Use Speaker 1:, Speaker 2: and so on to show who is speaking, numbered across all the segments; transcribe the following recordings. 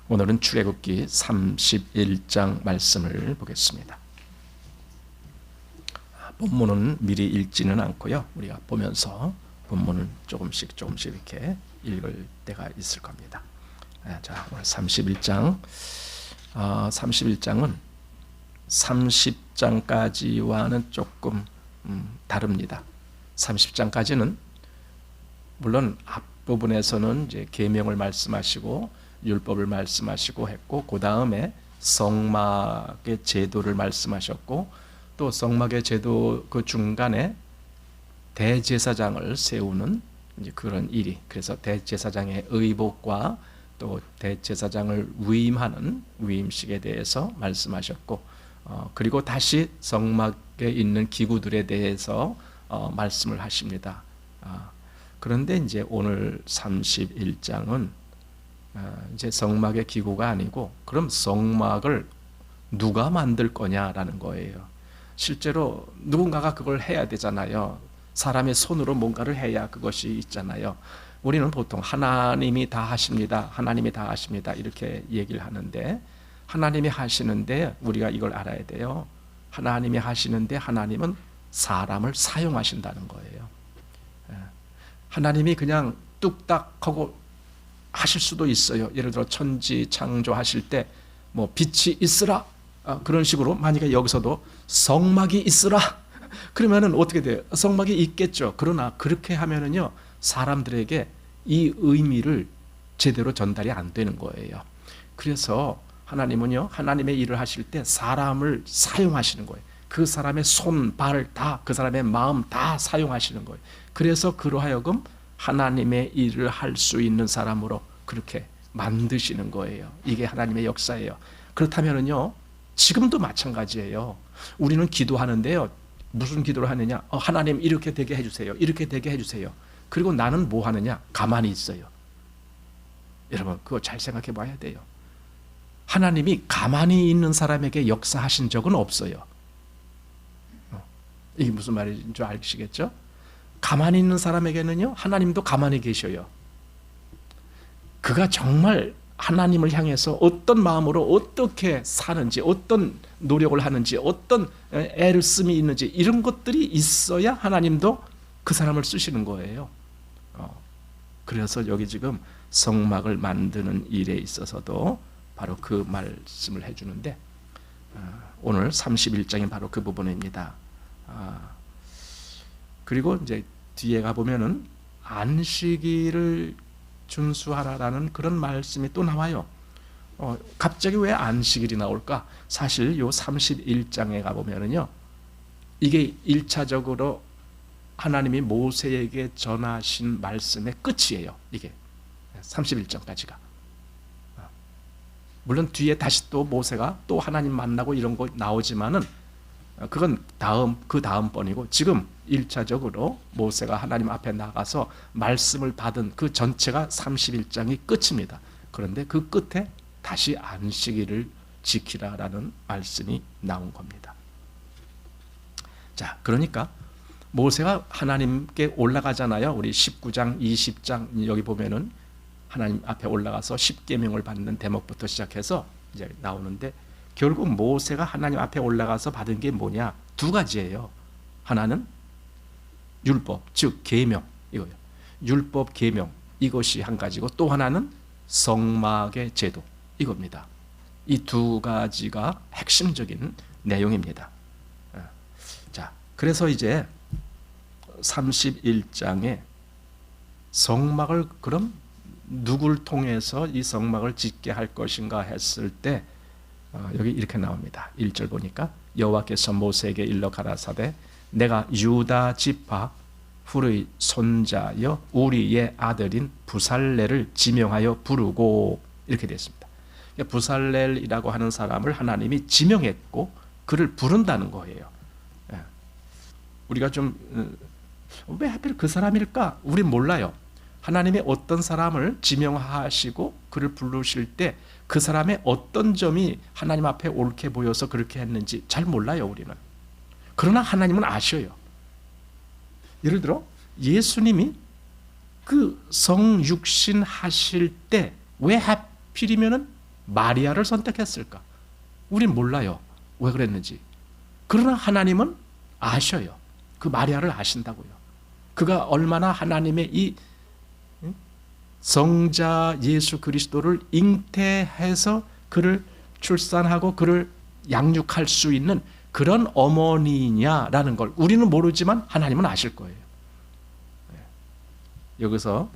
Speaker 1: 오늘은 출애굽기 31장 말씀을 보겠습니다. 본문은 미리 읽지는 않고요. 우리가 보면서 본문을 조금씩 이렇게 읽을 때가 있을 겁니다. 자, 오늘 31장. 31장은 30장까지와는 조금 다릅니다. 30장까지는 물론 앞부분에서는 이제 계명을 말씀하시고 율법을 말씀하시고 했고, 그 다음에 성막의 제도를 말씀하셨고, 또 성막의 제도 그 중간에 대제사장을 세우는 이제 그런 일이, 그래서 대제사장의 의복과 또 대제사장을 위임하는 위임식에 대해서 말씀하셨고, 그리고 다시 성막에 있는 기구들에 대해서 말씀을 하십니다. 그런데 이제 오늘 31장은 이제 성막의 기구가 아니고, 그럼 성막을 누가 만들 거냐라는 거예요. 실제로 누군가가 그걸 해야 되잖아요. 사람의 손으로 뭔가를 해야 그것이 있잖아요. 우리는 보통 하나님이 다 하십니다, 하나님이 다 하십니다 이렇게 얘기를 하는데, 하나님이 하시는데 우리가 이걸 알아야 돼요. 하나님이 하시는데 하나님은 사람을 사용하신다는 거예요. 하나님이 그냥 뚝딱 하고 하실 수도 있어요. 예를 들어 천지 창조하실 때 뭐 빛이 있으라, 그런 식으로 만약에 여기서도 성막이 있으라 그러면은 어떻게 돼요? 성막이 있겠죠. 그러나 그렇게 하면은요, 사람들에게 이 의미를 제대로 전달이 안 되는 거예요. 그래서 하나님은요, 하나님의 일을 하실 때 사람을 사용하시는 거예요. 그 사람의 손, 발 다, 그 사람의 마음 다 사용하시는 거예요. 그래서 그러하여금 하나님의 일을 할 수 있는 사람으로 그렇게 만드시는 거예요. 이게 하나님의 역사예요. 그렇다면은요, 지금도 마찬가지예요. 우리는 기도하는데요, 무슨 기도를 하느냐? 하나님 이렇게 되게 해주세요, 이렇게 되게 해주세요. 그리고 나는 뭐 하느냐? 가만히 있어요. 여러분, 그거 잘 생각해 봐야 돼요. 하나님이 가만히 있는 사람에게 역사하신 적은 없어요. 이게 무슨 말인지 줄 아시겠죠? 가만히 있는 사람에게는요, 하나님도 가만히 계셔요. 그가 정말 하나님을 향해서 어떤 마음으로 어떻게 사는지, 어떤 노력을 하는지, 어떤 애를 씀이 있는지, 이런 것들이 있어야 하나님도 그 사람을 쓰시는 거예요. 그래서 여기 지금 성막을 만드는 일에 있어서도 바로 그 말씀을 해주는데, 오늘 31장이 바로 그 부분입니다. 그리고 이제 뒤에 가보면은 안식일을 준수하라라는 그런 말씀이 또 나와요. 갑자기 왜 안식일이 나올까? 사실 요 31장에 가보면은요, 이게 1차적으로 하나님이 모세에게 전하신 말씀의 끝이에요. 이게 31장까지가. 물론 뒤에 다시 또 모세가 또 하나님 만나고 이런 거 나오지만은 그건 그 다음번이고, 지금 1차적으로 모세가 하나님 앞에 나가서 말씀을 받은 그 전체가 31장이 끝입니다. 그런데 그 끝에 다시 안식일을 지키라라는 말씀이 나온 겁니다. 자, 그러니까 모세가 하나님께 올라가잖아요. 우리 19장, 20장 여기 보면은 하나님 앞에 올라가서 10계명을 받는 대목부터 시작해서 이제 나오는데, 결국 모세가 하나님 앞에 올라가서 받은 게 뭐냐? 두 가지예요. 하나는 율법, 즉 계명, 이거예요. 율법, 계명, 이것이 한 가지고, 또 하나는 성막의 제도, 이겁니다. 이 두 가지가 핵심적인 내용입니다. 자, 그래서 이제 31장에 성막을 그럼 누굴 통해서 이 성막을 짓게 할 것인가 했을 때, 여기 이렇게 나옵니다. 1절 보니까 여호와께서 모세에게 일러 가라사대, 내가 유다 지파 훌의 손자여 우리의 아들인 부살렐을 지명하여 부르고, 이렇게 되어 있습니다. 부살렐이라고 하는 사람을 하나님이 지명했고 그를 부른다는 거예요. 우리가 좀 왜 하필 그 사람일까? 우린 몰라요. 하나님이 어떤 사람을 지명하시고 그를 부르실 때 그 사람의 어떤 점이 하나님 앞에 옳게 보여서 그렇게 했는지 잘 몰라요, 우리는. 그러나 하나님은 아셔요. 예를 들어 예수님이 그 성육신 하실 때 왜 하필이면은 마리아를 선택했을까? 우린 몰라요. 왜 그랬는지. 그러나 하나님은 아셔요. 그 마리아를 아신다고요. 그가 얼마나 하나님의 이 성자 예수 그리스도를 잉태해서 그를 출산하고 그를 양육할 수 있는 그런 어머니냐라는 걸 우리는 모르지만 하나님은 아실 거예요. 여기서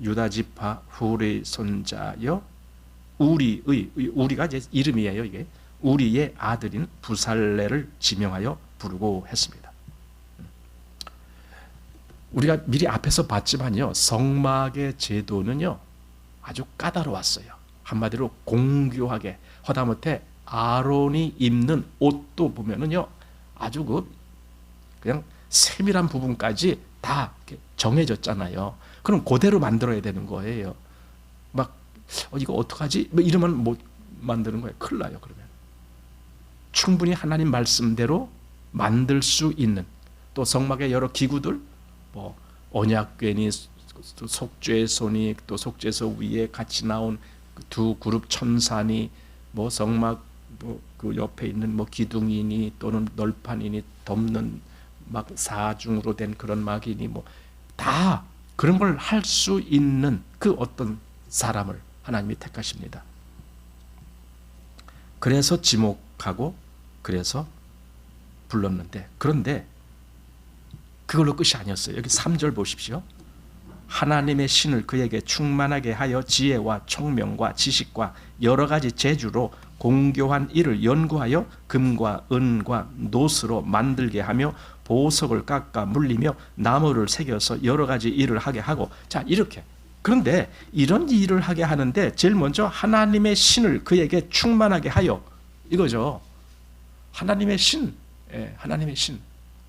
Speaker 1: 유다 지파 훌의 손자여 우리가 이제 이름이에요. 이게 우리의 아들인 부살레를 지명하여 부르고 했습니다. 우리가 미리 앞에서 봤지만요, 성막의 제도는요 아주 까다로웠어요. 한마디로 공교하게, 하다못해 아론이 입는 옷도 보면은요 아주 그냥 세밀한 부분까지 다 정해졌잖아요. 그럼 그대로 만들어야 되는 거예요. 막 이거 어떡하지? 뭐 이러면 못 만드는 거예요. 큰일 나요. 그러면 충분히 하나님 말씀대로 만들 수 있는, 또 성막의 여러 기구들, 뭐 언약궤니 속죄손이, 또 속죄소 위에 같이 나온 두 그룹 천사니, 뭐 성막 그 옆에 있는 뭐 기둥이니 또는 널판이니 덮는 막 사중으로 된 그런 막이니 뭐 다 그런 걸 할 수 있는 그 어떤 사람을 하나님이 택하십니다. 그래서 지목하고 그래서 불렀는데, 그런데 그걸로 끝이 아니었어요. 여기 3절 보십시오. 하나님의 신을 그에게 충만하게 하여 지혜와 총명과 지식과 여러 가지 재주로 공교한 일을 연구하여 금과 은과 노스로 만들게 하며 보석을 깎아 물리며 나무를 새겨서 여러 가지 일을 하게 하고, 자 이렇게. 그런데 이런 일을 하게 하는데 제일 먼저 하나님의 신을 그에게 충만하게 하여, 이거죠. 하나님의 신, 하나님의 신.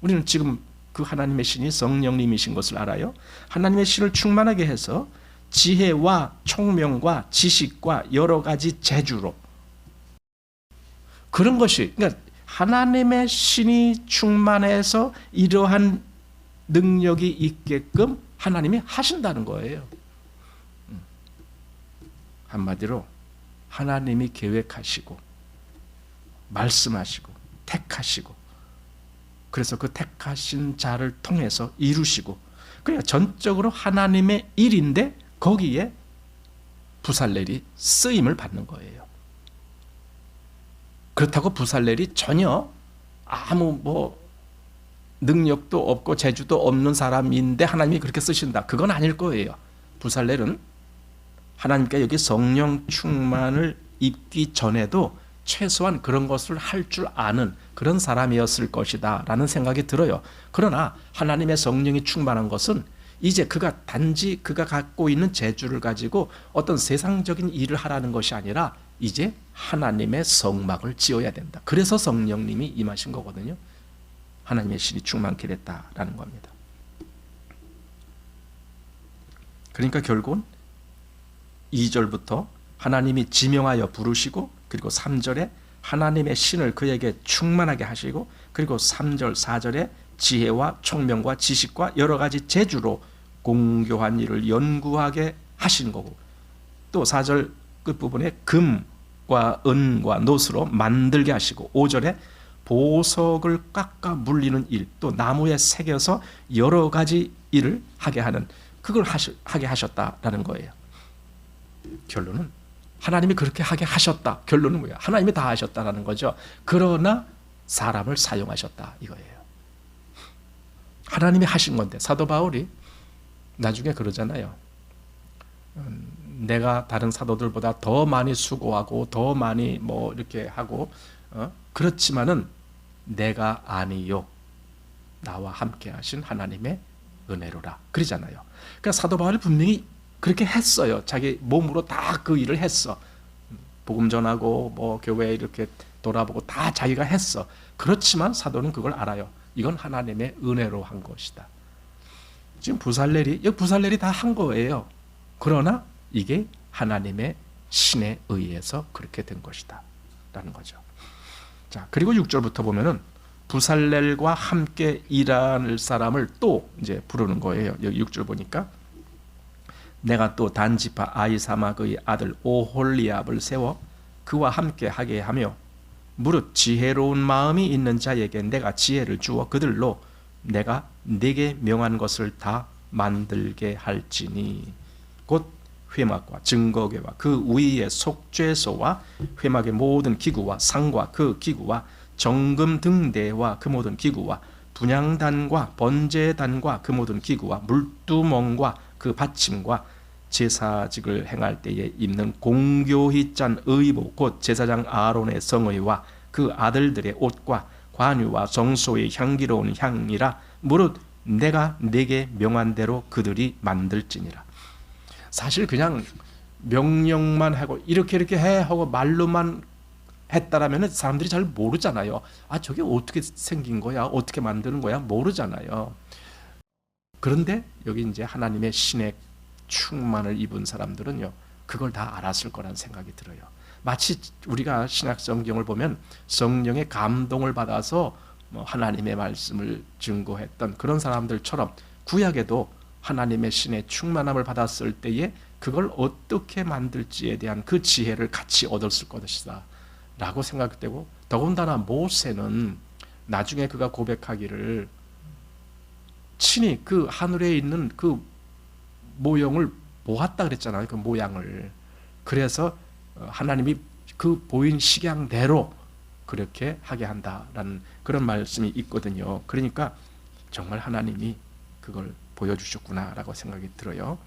Speaker 1: 우리는 지금 그 하나님의 신이 성령님이신 것을 알아요. 하나님의 신을 충만하게 해서 지혜와 총명과 지식과 여러 가지 재주로, 그런 것이, 그러니까 하나님의 신이 충만해서 이러한 능력이 있게끔 하나님이 하신다는 거예요. 한마디로 하나님이 계획하시고 말씀하시고 택하시고, 그래서 그 택하신 자를 통해서 이루시고, 그러니까 전적으로 하나님의 일인데 거기에 부살렐이 쓰임을 받는 거예요. 그렇다고 부살렐이 전혀 아무 뭐 능력도 없고 재주도 없는 사람인데 하나님이 그렇게 쓰신다, 그건 아닐 거예요. 부살렐은 하나님께 여기 성령 충만을 입기 전에도 최소한 그런 것을 할 줄 아는 그런 사람이었을 것이다 라는 생각이 들어요. 그러나 하나님의 성령이 충만한 것은 이제 그가 단지 그가 갖고 있는 재주를 가지고 어떤 세상적인 일을 하라는 것이 아니라 이제 하나님의 성막을 지어야 된다. 그래서 성령님이 임하신 거거든요. 하나님의 신이 충만케 됐다라는 겁니다. 그러니까 결국은 2절부터 하나님이 지명하여 부르시고, 그리고 3절에 하나님의 신을 그에게 충만하게 하시고, 그리고 3절, 4절에 지혜와 총명과 지식과 여러 가지 재주로 공교한 일을 연구하게 하신 거고, 또 4절 끝부분에 금과 은과 노스로 만들게 하시고, 5절에 보석을 깎아 물리는 일, 또 나무에 새겨서 여러 가지 일을 하게 하는, 그걸 하게 하셨다라는 거예요. 결론은 하나님이 그렇게 하게 하셨다. 결론은 뭐야? 하나님이 다 하셨다라는 거죠. 그러나 사람을 사용하셨다 이거예요. 하나님이 하신 건데, 사도 바울이 나중에 그러잖아요. 내가 다른 사도들보다 더 많이 수고하고 더 많이 뭐 이렇게 하고 그렇지만은 내가 아니요 나와 함께 하신 하나님의 은혜로라 그러잖아요. 그러니까 사도 바울이 분명히 그렇게 했어요. 자기 몸으로 다 그 일을 했어. 복음 전하고 뭐 교회 이렇게 돌아보고 다 자기가 했어. 그렇지만 사도는 그걸 알아요. 이건 하나님의 은혜로 한 것이다. 지금 부살렐이 다 한 거예요. 그러나 이게 하나님의 신에 의해서 그렇게 된 것이다 라는 거죠. 자, 그리고 6절부터 보면은 부살렐과 함께 일할 사람을 또 이제 부르는 거예요. 여기 6절 보니까 내가 또 단지파 아히사막의 아들 오홀리압을 세워 그와 함께 하게 하며 무릇 지혜로운 마음이 있는 자에게 내가 지혜를 주어 그들로 내가 네게 명한 것을 다 만들게 할지니 곧 회막과 증거궤와 그 위의 속죄소와 회막의 모든 기구와 상과 그 기구와 정금 등대와 그 모든 기구와 분향단과 번제단과 그 모든 기구와 물두멍과 그 받침과 제사직을 행할 때에 입는 공교히 짠 의복 곧 제사장 아론의 성의와 그 아들들의 옷과 관유와 성소의 향기로운 향이라 무릇 내가 네게 명한 대로 그들이 만들지니라. 사실 그냥 명령만 하고 이렇게 해 하고 말로만 했다라면 사람들이 잘 모르잖아요. 아, 저게 어떻게 생긴 거야? 어떻게 만드는 거야? 모르잖아요. 그런데 여기 이제 하나님의 신의 충만을 입은 사람들은요, 그걸 다 알았을 거란 생각이 들어요. 마치 우리가 신약 성경을 보면 성령의 감동을 받아서 하나님의 말씀을 증거했던 그런 사람들처럼 구약에도 하나님의 신의 충만함을 받았을 때에 그걸 어떻게 만들지에 대한 그 지혜를 같이 얻었을 것이다 라고 생각되고, 더군다나 모세는 나중에 그가 고백하기를 친히 그 하늘에 있는 그 모형을 보았다 그랬잖아요. 그 모양을. 그래서 하나님이 그 보인 식양대로 그렇게 하게 한다라는 그런 말씀이 있거든요. 그러니까 정말 하나님이 그걸 보여주셨구나라고 생각이 들어요.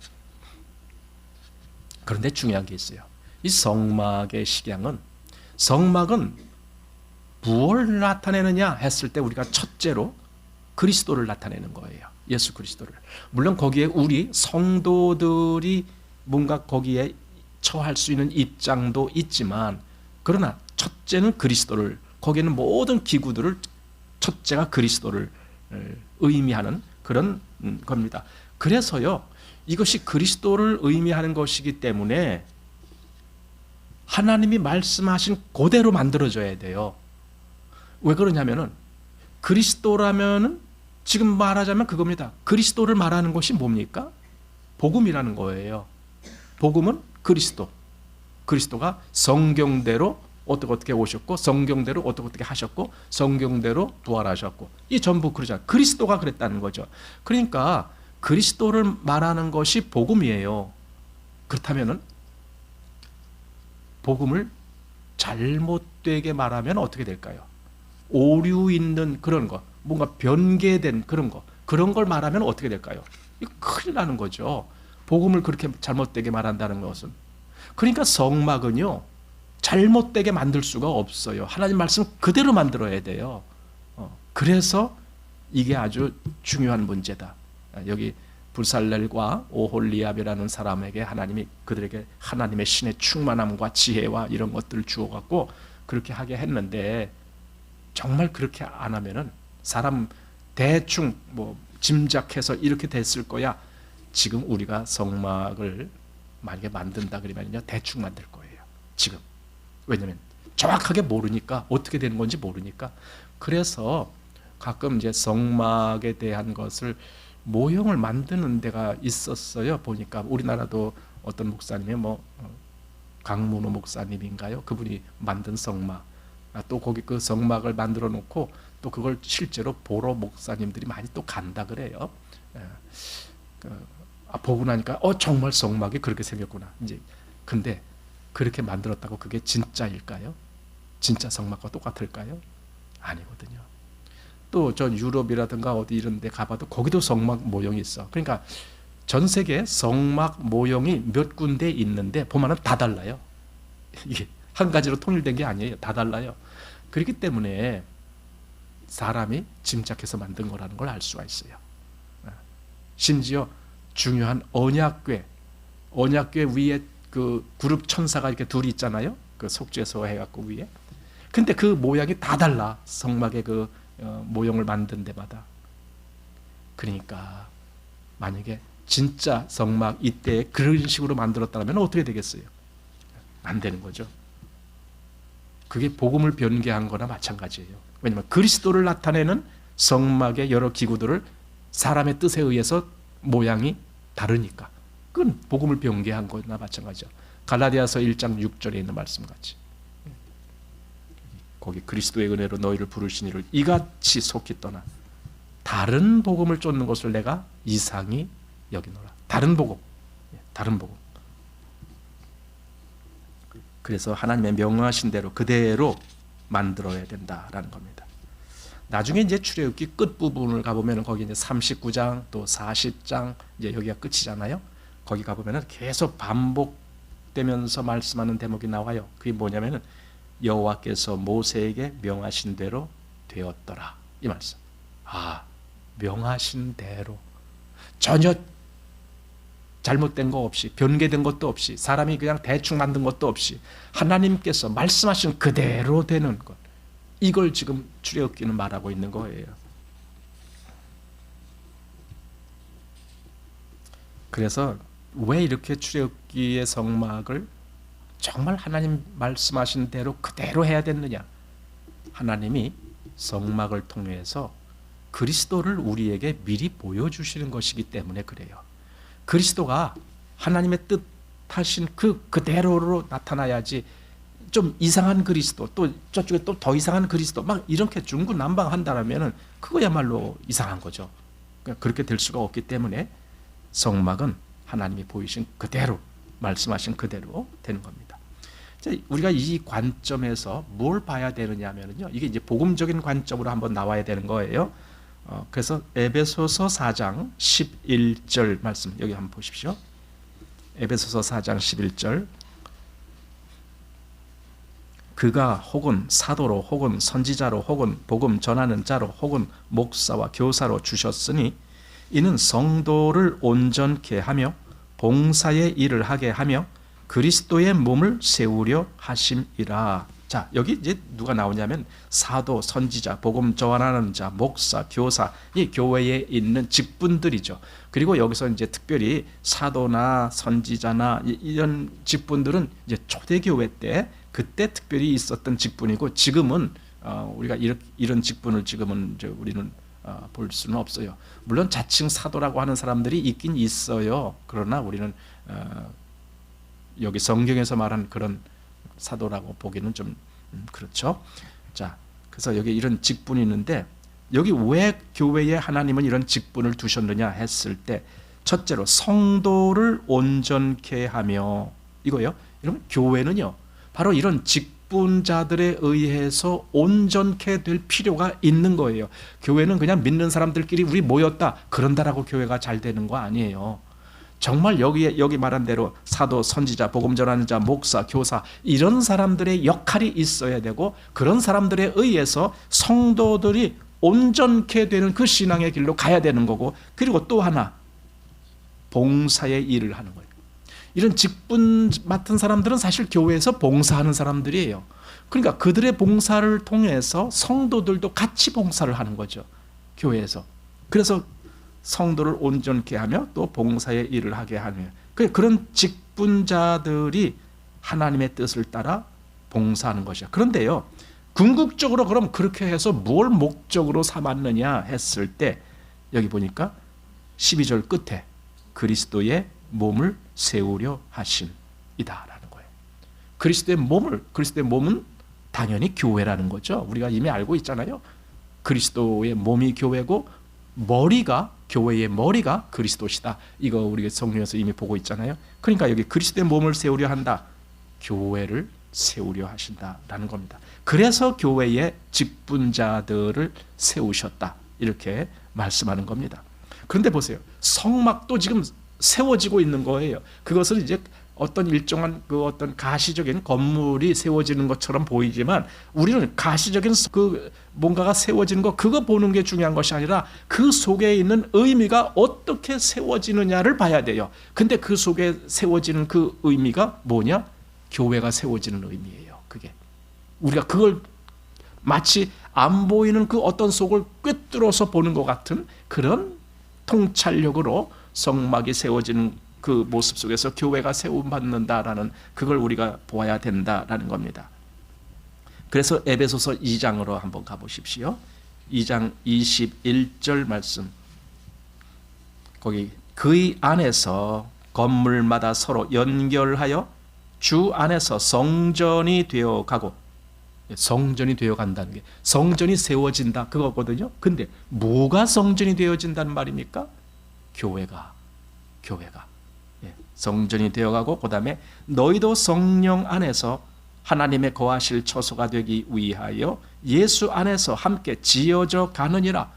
Speaker 1: 그런데 중요한 게 있어요. 이 성막의 식양은, 성막은 무엇을 나타내느냐 했을 때 우리가 첫째로 그리스도를 나타내는 거예요. 예수 그리스도를. 물론 거기에 우리 성도들이 뭔가 거기에 처할 수 있는 입장도 있지만, 그러나 첫째는 그리스도를, 거기에는 모든 기구들을 첫째가 그리스도를 의미하는 그런 겁니다. 그래서요, 이것이 그리스도를 의미하는 것이기 때문에 하나님이 말씀하신 그대로 만들어져야 돼요. 왜 그러냐면은 그리스도라면은 지금 말하자면 그겁니다. 그리스도를 말하는 것이 뭡니까? 복음이라는 거예요. 복음은 그리스도. 그리스도가 성경대로 어떻게 오셨고, 성경대로 어떻게 하셨고, 성경대로 부활하셨고, 이 전부 그러잖아요. 그리스도가 그랬다는 거죠. 그러니까 그리스도를 말하는 것이 복음이에요. 그렇다면은 복음을 잘못되게 말하면 어떻게 될까요? 오류 있는 그런 거, 뭔가 변개된 그런 거, 그런 걸 말하면 어떻게 될까요? 이거 큰일 나는 거죠. 복음을 그렇게 잘못되게 말한다는 것은. 그러니까 성막은요, 잘못되게 만들 수가 없어요. 하나님 말씀 그대로 만들어야 돼요. 그래서 이게 아주 중요한 문제다. 여기 불살렐과 오홀리압이라는 사람에게 하나님이 그들에게 하나님의 신의 충만함과 지혜와 이런 것들을 주어갖고 그렇게 하게 했는데, 정말 그렇게 안 하면은 사람 대충 짐작해서 이렇게 됐을 거야. 지금 우리가 성막을 만약에 만든다 그러면요, 대충 만들 거예요. 지금. 왜냐면 정확하게 모르니까, 어떻게 되는 건지 모르니까. 그래서 가끔 이제 성막에 대한 것을 모형을 만드는 데가 있었어요. 보니까 우리나라도 어떤 목사님이 강문호 목사님인가요? 그분이 만든 성막. 또 거기 그 성막을 만들어 놓고 또 그걸 실제로 보러 목사님들이 많이 또 간다 그래요. 보고 나니까 정말 성막이 그렇게 생겼구나. 이제 근데 그렇게 만들었다고 그게 진짜일까요? 진짜 성막과 똑같을까요? 아니거든요. 또 저 유럽이라든가 어디 이런 데 가봐도 거기도 성막 모형이 있어. 그러니까 전 세계 성막 모형이 몇 군데 있는데 보면은 다 달라요. 이게 한 가지로 통일된 게 아니에요. 다 달라요. 그렇기 때문에 사람이 짐작해서 만든 거라는 걸 알 수가 있어요. 심지어 중요한 언약궤 위에 그 그룹 천사가 이렇게 둘이 있잖아요. 그 속죄소 해갖고 위에. 근데 그 모양이 다 달라. 성막의 그 모형을 만든 데마다. 그러니까 만약에 진짜 성막 이때 그런 식으로 만들었다면 어떻게 되겠어요? 안 되는 거죠. 그게 복음을 변개한 거나 마찬가지예요. 왜냐하면 그리스도를 나타내는 성막의 여러 기구들을 사람의 뜻에 의해서 모양이 다르니까. 그건 복음을 변개한 거나 마찬가지죠. 갈라디아서 1장 6절에 있는 말씀같이 거기 그리스도의 은혜로 너희를 부르신 이를 이같이 속히 떠나 다른 복음을 쫓는 것을 내가 이상히 여기노라. 다른 복음, 다른 복음. 그래서 하나님의 명하신 대로 그대로 만들어야 된다라는 겁니다. 나중에 이제 출애굽기 끝 부분을 가보면 거기 이제 39장 또 40장 이제 여기가 끝이잖아요. 거기 가보면 계속 반복되면서 말씀하는 대목이 나와요. 그게 뭐냐면은 여호와께서 모세에게 명하신 대로 되었더라 이 말씀. 명하신 대로 전혀 잘못된 거 없이 변개된 것도 없이 사람이 그냥 대충 만든 것도 없이 하나님께서 말씀하신 그대로 되는 것, 이걸 지금 출애굽기는 말하고 있는 거예요. 그래서 왜 이렇게 출애굽기의 성막을 정말 하나님 말씀하신 대로 그대로 해야 됐느냐? 하나님이 성막을 통해서 그리스도를 우리에게 미리 보여주시는 것이기 때문에 그래요. 그리스도가 하나님의 뜻하신 그대로로 나타나야지 좀 이상한 그리스도, 또 저쪽에 또 더 이상한 그리스도 막 이렇게 중구난방한다라면 그거야말로 이상한 거죠. 그러니까 그렇게 될 수가 없기 때문에 성막은 하나님이 보이신 그대로, 말씀하신 그대로 되는 겁니다. 우리가 이 관점에서 뭘 봐야 되느냐 하면요, 이게 이제 복음적인 관점으로 한번 나와야 되는 거예요. 그래서 에베소서 4장 11절 말씀 여기 한번 보십시오. 에베소서 4장 11절. 그가 혹은 사도로 혹은 선지자로 혹은 복음 전하는 자로 혹은 목사와 교사로 주셨으니 이는 성도를 온전케 하며 봉사의 일을 하게 하며 그리스도의 몸을 세우려 하심이라. 자, 여기 이제 누가 나오냐면 사도, 선지자, 복음 전하는 자, 목사, 교사, 이 교회에 있는 직분들이죠. 그리고 여기서 이제 특별히 사도나 선지자나 이런 직분들은 이제 초대교회 때 그때 특별히 있었던 직분이고 지금은 우리가 이런 직분을 지금은 이제 우리는 볼 수는 없어요. 물론 자칭 사도라고 하는 사람들이 있긴 있어요. 그러나 우리는 여기 성경에서 말한 그런 사도라고 보기는 좀 그렇죠. 자, 그래서 여기 이런 직분이 있는데 여기 왜 교회에 하나님은 이런 직분을 두셨느냐 했을 때 첫째로 성도를 온전케 하며 이거요. 여러분 교회는요 바로 이런 직분자들에 의해서 온전케 될 필요가 있는 거예요. 교회는 그냥 믿는 사람들끼리 우리 모였다 그런다라고 교회가 잘 되는 거 아니에요. 정말 여기 말한 대로 사도, 선지자, 복음 전하는 자, 목사, 교사 이런 사람들의 역할이 있어야 되고 그런 사람들에 의해서 성도들이 온전케 되는 그 신앙의 길로 가야 되는 거고 그리고 또 하나 봉사의 일을 하는 거예요. 이런 직분 맡은 사람들은 사실 교회에서 봉사하는 사람들이에요. 그러니까 그들의 봉사를 통해서 성도들도 같이 봉사를 하는 거죠. 교회에서. 그래서 성도를 온전케 하며 또 봉사의 일을 하게 하며 그런 직분자들이 하나님의 뜻을 따라 봉사하는 것이야. 그런데요 궁극적으로 그럼 그렇게 해서 뭘 목적으로 삼았느냐 했을 때 여기 보니까 12절 끝에 그리스도의 몸을 세우려 하심이다라는 거예요. 그리스도의 몸은 당연히 교회라는 거죠. 우리가 이미 알고 있잖아요. 그리스도의 몸이 교회고 교회의 머리가 그리스도시다. 이거 우리가 성경에서 이미 보고 있잖아요. 그러니까 여기 그리스도의 몸을 세우려 한다. 교회를 세우려 하신다라는 겁니다. 그래서 교회의 직분자들을 세우셨다. 이렇게 말씀하는 겁니다. 그런데 보세요. 성막도 지금 세워지고 있는 거예요. 그것을 이제 어떤 일정한 어떤 가시적인 건물이 세워지는 것처럼 보이지만 우리는 가시적인 뭔가가 세워지는 거 그거 보는 게 중요한 것이 아니라 그 속에 있는 의미가 어떻게 세워지느냐를 봐야 돼요. 근데 그 속에 세워지는 그 의미가 뭐냐? 교회가 세워지는 의미예요. 그게 우리가 그걸 마치 안 보이는 그 어떤 속을 꿰뚫어서 보는 것 같은 그런 통찰력으로 성막이 세워지는 그 모습 속에서 교회가 세움받는다라는 그걸 우리가 보아야 된다라는 겁니다. 그래서 에베소서 2장으로 한번 가보십시오. 2장 21절 말씀 거기 그의 안에서 건물마다 서로 연결하여 주 안에서 성전이 되어 가고, 성전이 되어 간다는 게 성전이 세워진다 그거거든요. 근데 뭐가 성전이 되어진다는 말입니까? 교회가 성전이 되어가고, 그 다음에 너희도 성령 안에서 하나님의 거하실 처소가 되기 위하여 예수 안에서 함께 지어져 가느니라.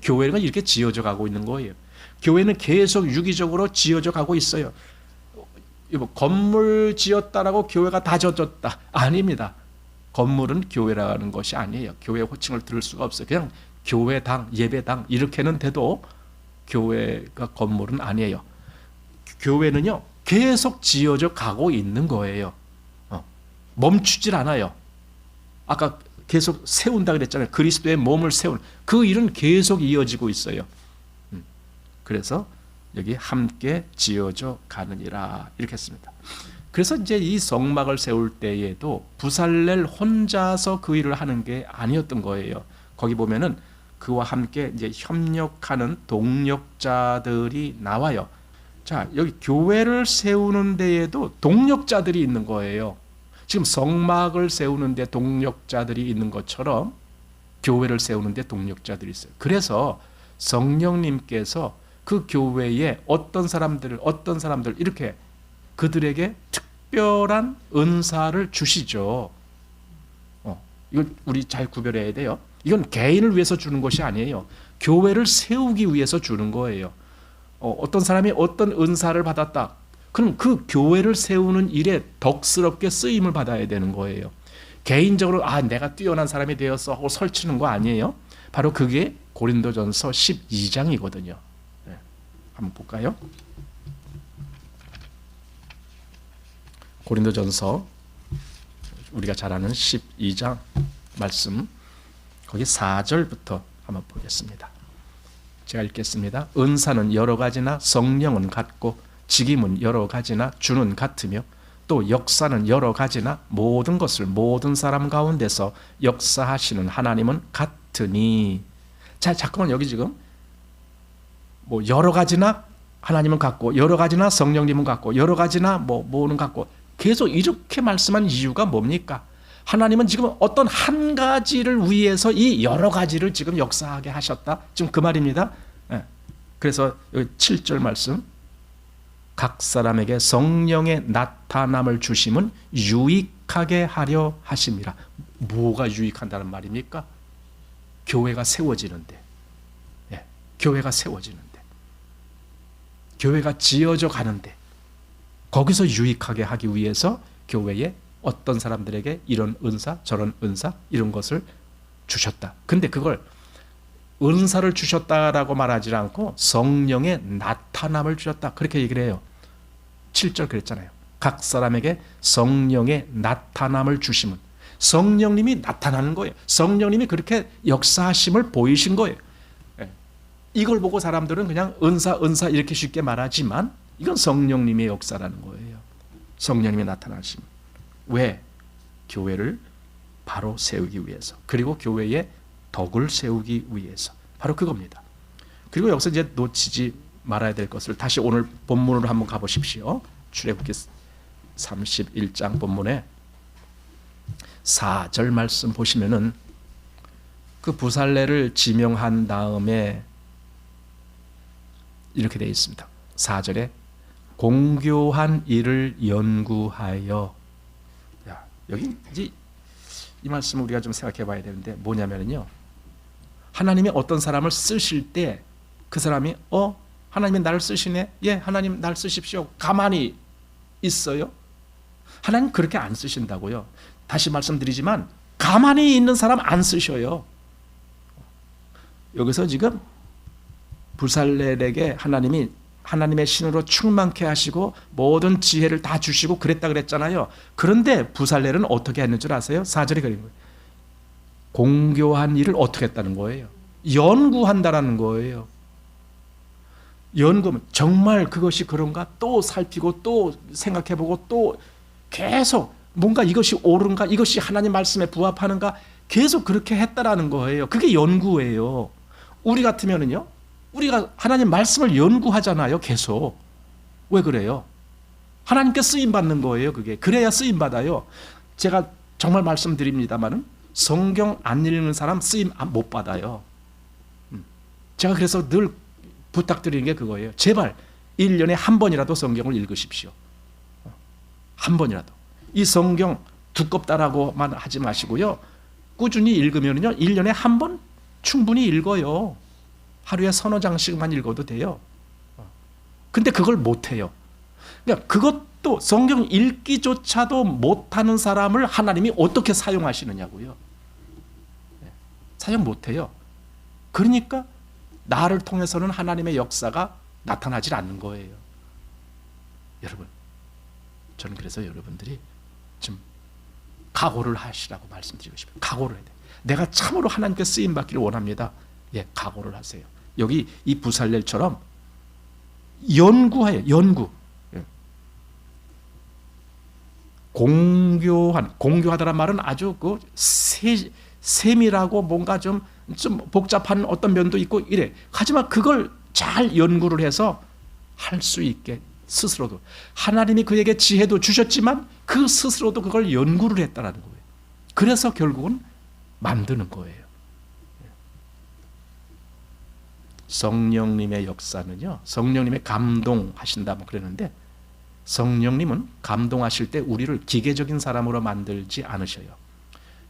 Speaker 1: 교회는 이렇게 지어져 가고 있는 거예요. 교회는 계속 유기적으로 지어져 가고 있어요. 건물 지었다라고 교회가 다 젖었다, 아닙니다. 건물은 교회라는 것이 아니에요. 교회 호칭을 들을 수가 없어요. 그냥 교회당, 예배당 이렇게는 돼도 교회가 건물은 아니에요. 교회는요 계속 지어져 가고 있는 거예요. 멈추질 않아요. 아까 계속 세운다 그랬잖아요. 그리스도의 몸을 세우는 그 일은 계속 이어지고 있어요. 그래서 여기 함께 지어져 가느니라 이렇게 했습니다. 그래서 이제 이 성막을 세울 때에도 부살렐 혼자서 그 일을 하는 게 아니었던 거예요. 거기 보면은 그와 함께 이제 협력하는 동력자들이 나와요. 자, 여기 교회를 세우는 데에도 동력자들이 있는 거예요. 지금 성막을 세우는데 동력자들이 있는 것처럼 교회를 세우는데 동력자들이 있어요. 그래서 성령님께서 그 교회에 어떤 사람들 이렇게 그들에게 특별한 은사를 주시죠. 이건 우리 잘 구별해야 돼요. 이건 개인을 위해서 주는 것이 아니에요. 교회를 세우기 위해서 주는 거예요. 어떤 사람이 어떤 은사를 받았다. 그럼 그 교회를 세우는 일에 덕스럽게 쓰임을 받아야 되는 거예요. 개인적으로 내가 뛰어난 사람이 되었어 하고 설치는 거 아니에요. 바로 그게 고린도전서 12장이거든요. 한번 볼까요? 고린도전서 우리가 잘 아는 12장 말씀, 거기 4절부터 한번 보겠습니다. 제가 읽겠습니다. 은사는 여러 가지나 성령은 같고 직임은 여러 가지나 주는 같으며 또 역사는 여러 가지나 모든 것을 모든 사람 가운데서 역사하시는 하나님은 같으니. 자, 잠깐만, 여기 지금 뭐 여러 가지나 하나님은 같고 여러 가지나 성령님은 같고 여러 가지나 뭐는 같고 계속 이렇게 말씀한 이유가 뭡니까? 하나님은 지금 어떤 한 가지를 위해서 이 여러 가지를 지금 역사하게 하셨다. 지금 그 말입니다. 그래서 여기 7절 말씀, 각 사람에게 성령의 나타남을 주심은 유익하게 하려 하심이라. 뭐가 유익한다는 말입니까? 교회가 세워지는데, 교회가 세워지는데, 교회가 지어져 가는데, 거기서 유익하게 하기 위해서 교회에 어떤 사람들에게 이런 은사, 저런 은사, 이런 것을 주셨다. 근데 그걸 은사를 주셨다라고 말하지 않고 성령의 나타남을 주셨다, 그렇게 얘기를 해요. 7절 그랬잖아요. 각 사람에게 성령의 나타남을 주심은, 성령님이 나타나는 거예요. 성령님이 그렇게 역사하심을 보이신 거예요. 이걸 보고 사람들은 그냥 은사 이렇게 쉽게 말하지만 이건 성령님의 역사라는 거예요. 성령님이 나타나심. 왜? 교회를 바로 세우기 위해서, 그리고 교회의 덕을 세우기 위해서, 바로 그겁니다. 그리고 여기서 이제 놓치지 말아야 될 것을 다시 오늘 본문으로 한번 가보십시오. 출애굽기 31장 본문에 4절 말씀 보시면은 그 부살레를 지명한 다음에 이렇게 되어 있습니다. 4절에 공교한 일을 연구하여. 여기 이제 이 말씀을 우리가 좀 생각해 봐야 되는데 뭐냐면요, 하나님이 어떤 사람을 쓰실 때 그 사람이 하나님이 나를 쓰시네, 하나님 나를 쓰십시오, 가만히 있어요? 하나님 그렇게 안 쓰신다고요. 다시 말씀드리지만 가만히 있는 사람 안 쓰셔요. 여기서 지금 부살렐에게 하나님이 하나님의 신으로 충만케 하시고 모든 지혜를 다 주시고 그랬다 그랬잖아요. 그런데 부살렐은 어떻게 했는 줄 아세요? 4절에 그린 거예요. 공교한 일을 어떻게 했다는 거예요? 연구한다라는 거예요. 연구하면 정말 그것이 그런가 또 살피고 또 생각해보고 또 계속 뭔가 이것이 옳은가, 이것이 하나님 말씀에 부합하는가, 계속 그렇게 했다라는 거예요. 그게 연구예요. 우리 같으면은요, 우리가 하나님 말씀을 연구하잖아요. 계속 왜 그래요? 하나님께 쓰임 받는 거예요. 그게 그래야 쓰임 받아요. 제가 정말 말씀드립니다만은 성경 안 읽는 사람 쓰임 못 받아요. 제가 그래서 늘 부탁드리는 게 그거예요. 제발 1년에 한 번이라도 성경을 읽으십시오. 한 번이라도. 이 성경 두껍다라고만 하지 마시고요. 꾸준히 읽으면요 1년에 한 번 충분히 읽어요. 하루에 서너 장씩만 읽어도 돼요. 근데 그걸 못해요. 그러니까 그것도 성경 읽기조차도 못하는 사람을 하나님이 어떻게 사용하시느냐고요. 사용 못해요. 그러니까 나를 통해서는 하나님의 역사가 나타나질 않는 거예요. 여러분, 저는 그래서 여러분들이 좀 각오를 하시라고 말씀드리고 싶어요. 각오를 해야 돼요. 내가 참으로 하나님께 쓰임 받기를 원합니다. 예, 각오를 하세요. 여기 이 부살렐처럼 연구해요. 연구. 예. 공교하다란 말은 아주 그 세밀하고 뭔가 좀 복잡한 어떤 면도 있고 이래. 하지만 그걸 잘 연구를 해서 할 수 있게 스스로도 하나님이 그에게 지혜도 주셨지만 그 스스로도 그걸 연구를 했다는 거예요. 그래서 결국은 만드는 거예요. 성령님의 역사는요, 성령님의 감동하신다 뭐 그러는데 성령님은 감동하실 때 우리를 기계적인 사람으로 만들지 않으셔요.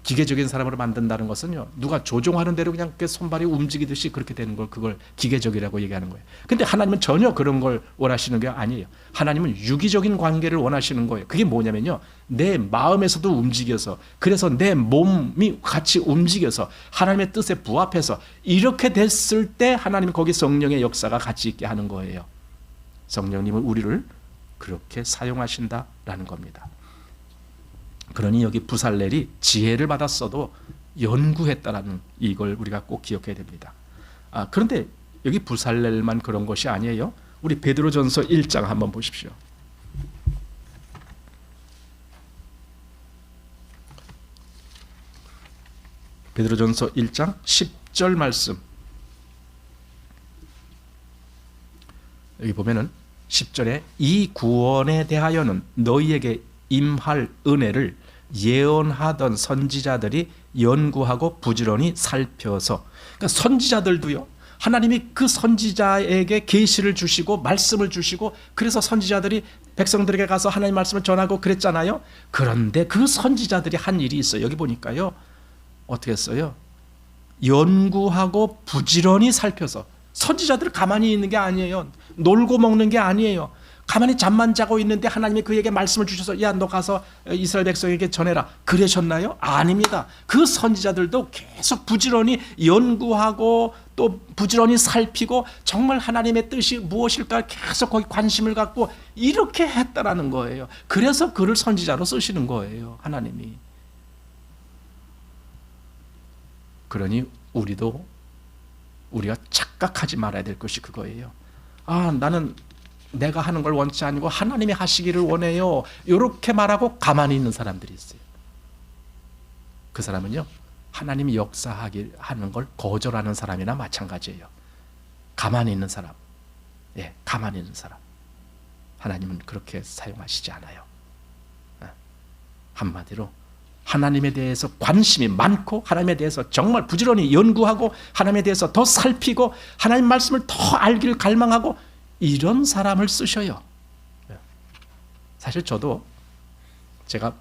Speaker 1: 기계적인 사람으로 만든다는 것은요, 누가 조종하는 대로 그냥 손발이 움직이듯이 그렇게 되는 걸 그걸 기계적이라고 얘기하는 거예요. 근데 하나님은 전혀 그런 걸 원하시는 게 아니에요. 하나님은 유기적인 관계를 원하시는 거예요. 그게 뭐냐면요, 내 마음에서도 움직여서, 그래서 내 몸이 같이 움직여서 하나님의 뜻에 부합해서 이렇게 됐을 때 하나님이 거기 성령의 역사가 같이 있게 하는 거예요. 성령님은 우리를 그렇게 사용하신다라는 겁니다. 그러니 여기 부살렐이 지혜를 받았어도 연구했다라는 이걸 우리가 꼭 기억해야 됩니다. 그런데 여기 부살렐만 그런 것이 아니에요. 우리 베드로전서 1장 한번 보십시오. 베드로전서 1장 10절 말씀. 여기 보면은 10절에 이 구원에 대하여는 너희에게 임할 은혜를 예언하던 선지자들이 연구하고 부지런히 살펴서, 그러니까 선지자들도요, 하나님이 그 선지자에게 계시를 주시고 말씀을 주시고 그래서 선지자들이 백성들에게 가서 하나님 말씀을 전하고 그랬잖아요. 그런데 그 선지자들이 한 일이 있어요. 여기 보니까요, 어떻게 했어요? 연구하고 부지런히 살펴서. 선지자들은 가만히 있는 게 아니에요. 놀고 먹는 게 아니에요. 가만히 잠만 자고 있는데 하나님이 그에게 말씀을 주셔서 야, 너 가서 이스라엘 백성에게 전해라 그러셨나요? 아닙니다. 그 선지자들도 계속 부지런히 연구하고 또 부지런히 살피고 정말 하나님의 뜻이 무엇일까 계속 거기 관심을 갖고 이렇게 했다라는 거예요. 그래서 그를 선지자로 쓰시는 거예요, 하나님이. 그러니 우리가 착각하지 말아야 될 것이 그거예요. 나는 내가 하는 걸 원치 아니고 하나님이 하시기를 원해요, 이렇게 말하고 가만히 있는 사람들이 있어요. 그 사람은요, 하나님이 역사하는 걸 거절하는 사람이나 마찬가지예요. 가만히 있는 사람, 예, 가만히 있는 사람, 하나님은 그렇게 사용하시지 않아요. 한마디로 하나님에 대해서 관심이 많고 하나님에 대해서 정말 부지런히 연구하고 하나님에 대해서 더 살피고 하나님 말씀을 더 알기를 갈망하고 이런 사람을 쓰셔요. 사실 제가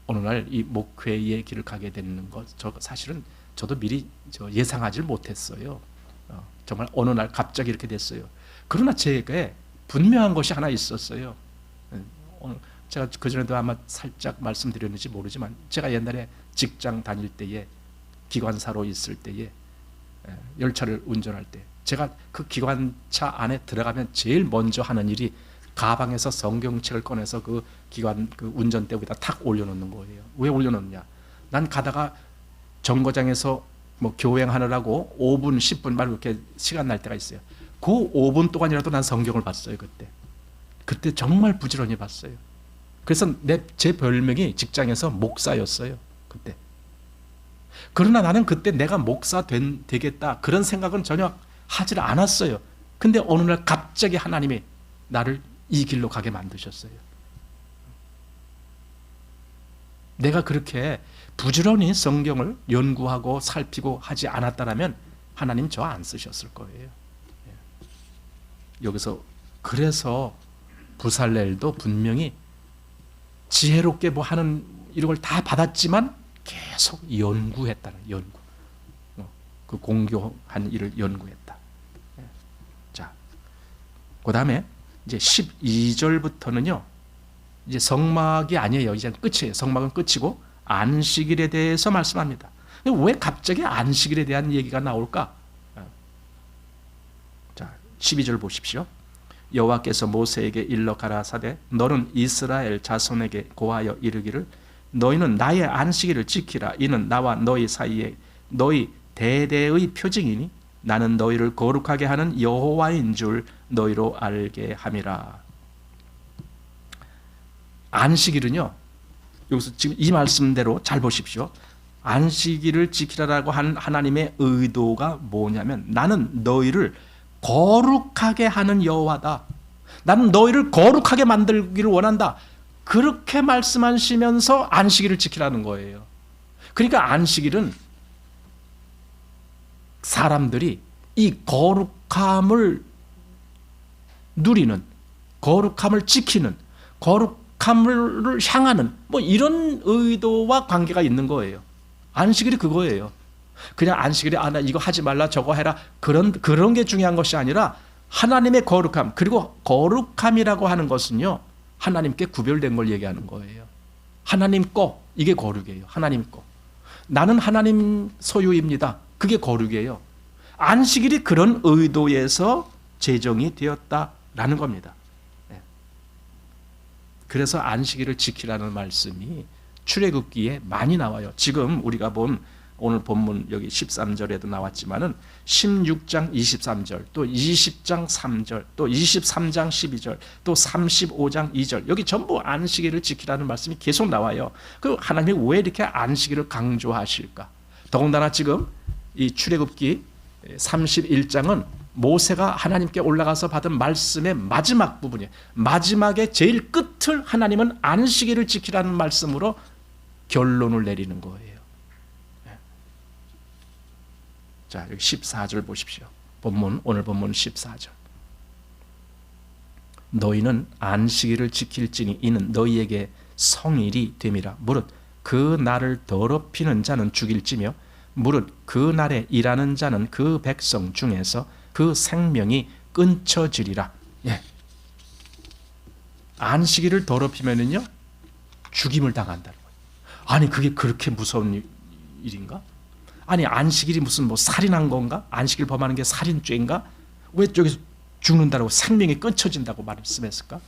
Speaker 1: 오늘날 이 목회의 길을 가게 되는 것, 사실은 저도 미리 예상하지 못했어요. 정말 어느 날 갑자기 이렇게 됐어요. 그러나 제게 분명한 것이 하나 있었어요. 제가 그전에도 아마 살짝 말씀드렸는지 모르지만 제가 옛날에 직장 다닐 때에 기관사로 있을 때에 열차를 운전할 때 제가 그 기관차 안에 들어가면 제일 먼저 하는 일이 가방에서 성경책을 꺼내서 그 운전대 위에다 탁 올려놓는 거예요. 왜 올려놓느냐? 난 가다가 정거장에서 뭐 교행하느라고 5분, 10분 말고 이렇게 시간 날 때가 있어요. 그 5분 동안이라도 난 성경을 봤어요. 그때 정말 부지런히 봤어요. 그래서 제 별명이 직장에서 목사였어요. 그때. 그러나 나는 그때 내가 목사 되겠다 그런 생각은 전혀 하질 않았어요. 근데 어느 날 갑자기 하나님이 나를 이 길로 가게 만드셨어요. 내가 그렇게 부지런히 성경을 연구하고 살피고 하지 않았다면 하나님 저 안 쓰셨을 거예요. 여기서 그래서 부살렐도 분명히 지혜롭게 뭐 하는 이런 걸 다 받았지만 계속 연구했다는, 연구. 그 공교한 일을 연구했다. 자, 그 다음에 이제 12절부터는요, 이제 성막이 아니에요. 이제 끝이에요. 성막은 끝이고 안식일에 대해서 말씀합니다. 왜 갑자기 안식일에 대한 얘기가 나올까? 자, 12절 보십시오. 여호와께서 모세에게 일러 가라사대 너는 이스라엘 자손에게 고하여 이르기를 너희는 나의 안식일을 지키라. 이는 나와 너희 사이에 너희 대대의 표징이니 나는 너희를 거룩하게 하는 여호와인 줄 너희로 알게 함이라. 안식일은요, 여기서 지금 이 말씀대로 잘 보십시오. 안식일을 지키라라고 한 하나님의 의도가 뭐냐면 나는 너희를 거룩하게 하는 여호와다. 나는 너희를 거룩하게 만들기를 원한다. 그렇게 말씀하시면서 안식일을 지키라는 거예요. 그러니까 안식일은 사람들이 이 거룩함을 누리는, 거룩함을 지키는, 거룩함을 향하는 뭐 이런 의도와 관계가 있는 거예요. 안식일이 그거예요. 그냥 안식일에 나 이거 하지 말라 저거 해라 그런 게 중요한 것이 아니라 하나님의 거룩함, 그리고 거룩함이라고 하는 것은요 하나님께 구별된 걸 얘기하는 거예요. 하나님 거, 이게 거룩이에요. 하나님 거. 나는 하나님 소유입니다. 그게 거룩이에요. 안식일이 그런 의도에서 제정이 되었다라는 겁니다. 그래서 안식일을 지키라는 말씀이 출애굽기에 많이 나와요. 지금 우리가 본 오늘 본문 여기 13절에도 나왔지만은 16장 23절, 또 20장 3절, 또 23장 12절, 또 35장 2절, 여기 전부 안식일을 지키라는 말씀이 계속 나와요. 그 하나님이 왜 이렇게 안식일을 강조하실까? 더군다나 지금 이 출애굽기 31장은 모세가 하나님께 올라가서 받은 말씀의 마지막 부분이에요. 마지막에 제일 끝을 하나님은 안식일을 지키라는 말씀으로 결론을 내리는 거예요. 자, 여기 14절 보십시오. 오늘 본문 14절. 너희는 안식일을 지킬지니 이는 너희에게 성일이 됨이라. 무릇 그 날을 더럽히는 자는 죽일지며 무릇 그 날에 일하는 자는 그 백성 중에서 그 생명이 끊쳐지리라. 예. 안식일을 더럽히면은요 죽임을 당한다는 거예요. 아니 그게 그렇게 무서운 일인가? 아니 안식일이 무슨 뭐 살인한 건가? 안식일 범하는 게 살인죄인가? 왜 저기서 죽는다고 생명이 끊쳐진다고 말씀했을까?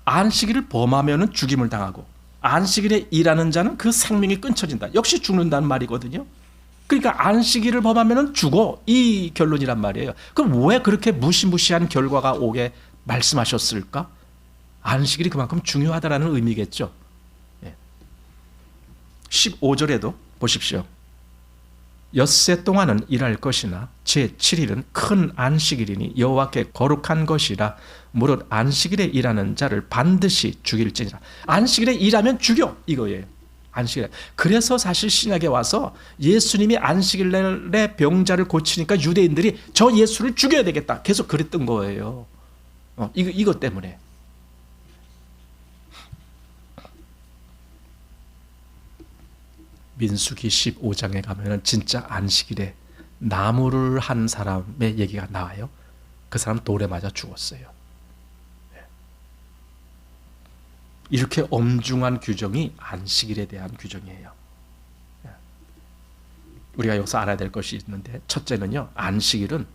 Speaker 1: 안식일을 범하면은 죽임을 당하고 안식일에 일하는 자는 그 생명이 끊쳐진다. 역시 죽는다는 말이거든요. 그러니까 안식일을 범하면은 죽어, 이 결론이란 말이에요. 그럼 왜 그렇게 무시무시한 결과가 오게 말씀하셨을까? 안식일이 그만큼 중요하다라는 의미겠죠. 15절에도 보십시오. 엿새 동안은 일할 것이나 제7일은 큰 안식일이니 여호와께 거룩한 것이라. 무릇 안식일에 일하는 자를 반드시 죽일지니라. 안식일에 일하면 죽여, 이거예요. 안식일. 그래서 사실 신약에 와서 예수님이 안식일에 병자를 고치니까 유대인들이 저 예수를 죽여야 되겠다 계속 그랬던 거예요. 이것 때문에. 민수기 15장에 가면은 진짜 안식일에 나무를 한 사람의 얘기가 나와요. 그 사람 돌에 맞아 죽었어요. 이렇게 엄중한 규정이 안식일에 대한 규정이에요. 우리가 여기서 알아야 될 것이 있는데, 첫째는요, 안식일은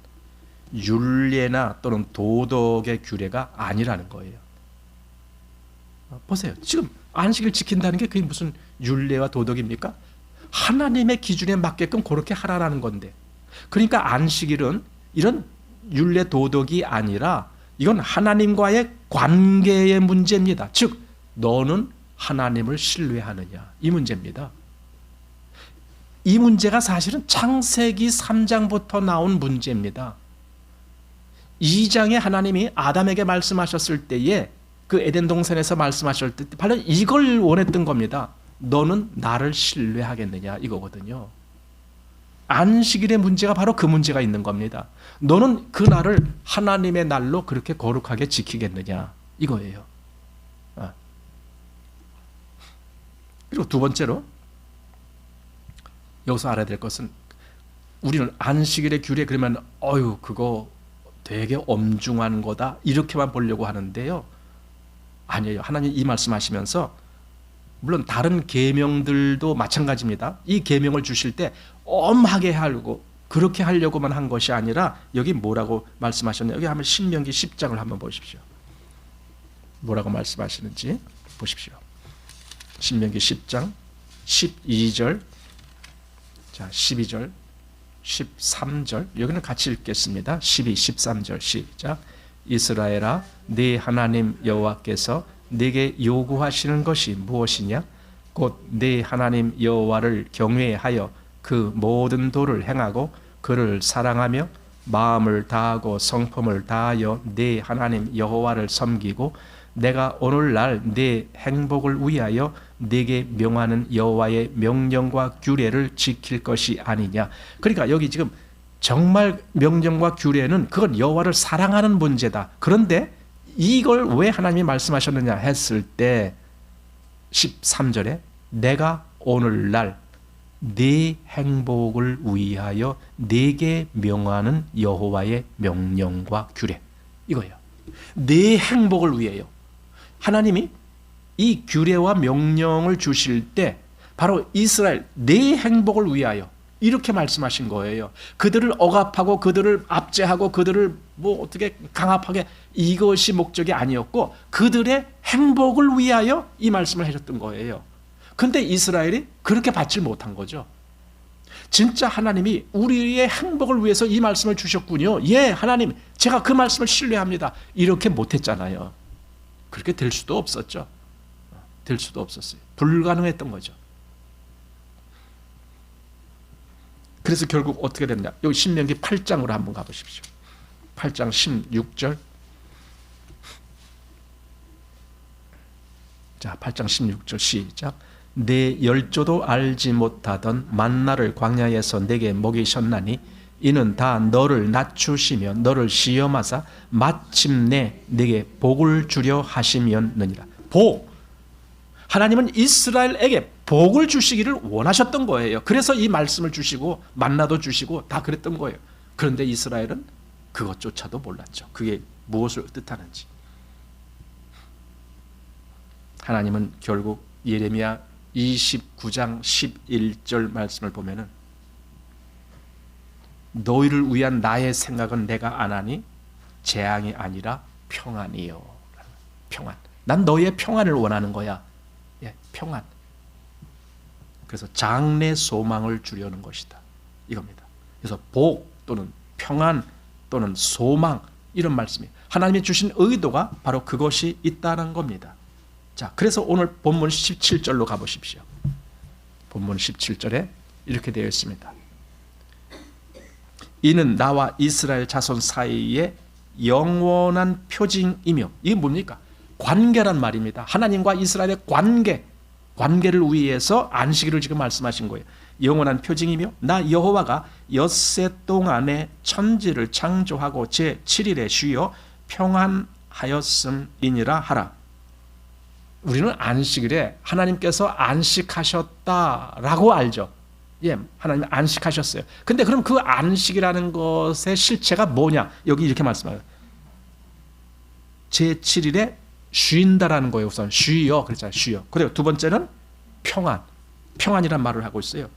Speaker 1: 율례나 또는 도덕의 규례가 아니라는 거예요. 보세요. 지금 안식일 지킨다는 게 그게 무슨 율례와 도덕입니까? 하나님의 기준에 맞게끔 그렇게 하라는 건데, 그러니까 안식일은 이런 율례 도덕이 아니라 이건 하나님과의 관계의 문제입니다. 즉 너는 하나님을 신뢰하느냐, 이 문제입니다. 이 문제가 사실은 창세기 3장부터 나온 문제입니다. 2장에 하나님이 아담에게 말씀하셨을 때에 그 에덴 동산에서 말씀하셨을 때 바로 이걸 원했던 겁니다. 너는 나를 신뢰하겠느냐 이거거든요. 안식일의 문제가 바로 그 문제가 있는 겁니다. 너는 그 날을 하나님의 날로 그렇게 거룩하게 지키겠느냐 이거예요. 그리고 두 번째로 여기서 알아야 될 것은 우리는 안식일의 규례 그러면 그거 되게 엄중한 거다 이렇게만 보려고 하는데요. 아니에요. 하나님 이 말씀하시면서 물론 다른 계명들도 마찬가지입니다. 이 계명을 주실 때 엄하게 하려고 그렇게 하려고만 한 것이 아니라 여기 뭐라고 말씀하셨나요? 여기 한번 신명기 10장을 한번 보십시오. 뭐라고 말씀하시는지 보십시오. 신명기 10장 12절, 자 12절, 13절 여기는 같이 읽겠습니다. 12, 13절 시작. 이스라엘아, 네 하나님 여호와께서 네게 요구하시는 것이 무엇이냐? 곧 네 하나님 여호와를 경외하여 그 모든 도를 행하고 그를 사랑하며 마음을 다하고 성품을 다하여 네 하나님 여호와를 섬기고 내가 오늘날 네 행복을 위하여 네게 명하는 여호와의 명령과 규례를 지킬 것이 아니냐. 그러니까 여기 지금 정말 명령과 규례는 그건 여호와를 사랑하는 문제다. 그런데 이걸 왜 하나님이 말씀하셨느냐 했을 때 13절에 내가 오늘날 네 행복을 위하여 네게 명하는 여호와의 명령과 규례 이거예요. 네 행복을 위하여 하나님이 이 규례와 명령을 주실 때 바로 이스라엘 네 행복을 위하여 이렇게 말씀하신 거예요. 그들을 억압하고 그들을 압제하고 그들을 어떻게 강압하게 이것이 목적이 아니었고 그들의 행복을 위하여 이 말씀을 하셨던 거예요. 근데 이스라엘이 그렇게 받지 못한 거죠. 진짜 하나님이 우리의 행복을 위해서 이 말씀을 주셨군요. 예, 하나님 제가 그 말씀을 신뢰합니다. 이렇게 못했잖아요. 그렇게 될 수도 없었죠. 될 수도 없었어요. 불가능했던 거죠. 그래서 결국 어떻게 됐냐? 여기 신명기 8장으로 한번 가보십시오. 8장 16절. 자, 8장 16절 시작. 내 열조도 알지 못하던 만나를 광야에서 내게 먹이셨나니 이는 다 너를 낮추시며 너를 시험하사 마침내 내게 복을 주려 하심이었느니라. 복. 하나님은 이스라엘에게 복을 주시기를 원하셨던 거예요. 그래서 이 말씀을 주시고 만나도 주시고 다 그랬던 거예요. 그런데 이스라엘은 그것조차도 몰랐죠. 그게 무엇을 뜻하는지. 하나님은 결국 예레미야 29장 11절 말씀을 보면은 너희를 위한 나의 생각은 내가 안 하니 재앙이 아니라 평안이요. 평안. 난 너희의 평안을 원하는 거야. 예, 평안. 그래서 장래 소망을 주려는 것이다. 이겁니다. 그래서 복 또는 평안 또는 소망 이런 말씀이 하나님이 주신 의도가 바로 그것이 있다는 겁니다. 자, 그래서 오늘 본문 17절로 가보십시오. 본문 17절에 이렇게 되어 있습니다. 이는 나와 이스라엘 자손 사이에 영원한 표징이며 이게 뭡니까? 관계란 말입니다. 하나님과 이스라엘의 관계를 위해서 안식일을 지금 말씀하신 거예요. 영원한 표징이며 나 여호와가 엿새 동안에 천지를 창조하고 제 7일에 쉬어 평안하였음이니라 하라. 우리는 안식일에 하나님께서 안식하셨다라고 알죠. 예, 하나님 안식하셨어요. 근데 그럼 그 안식이라는 것의 실체가 뭐냐? 여기 이렇게 말씀해요. 제 7일에 쉰다라는 거예요. 우선 쉬어 그랬잖아요. 쉬어. 그리고 두 번째는 평안이란 말을 하고 있어요.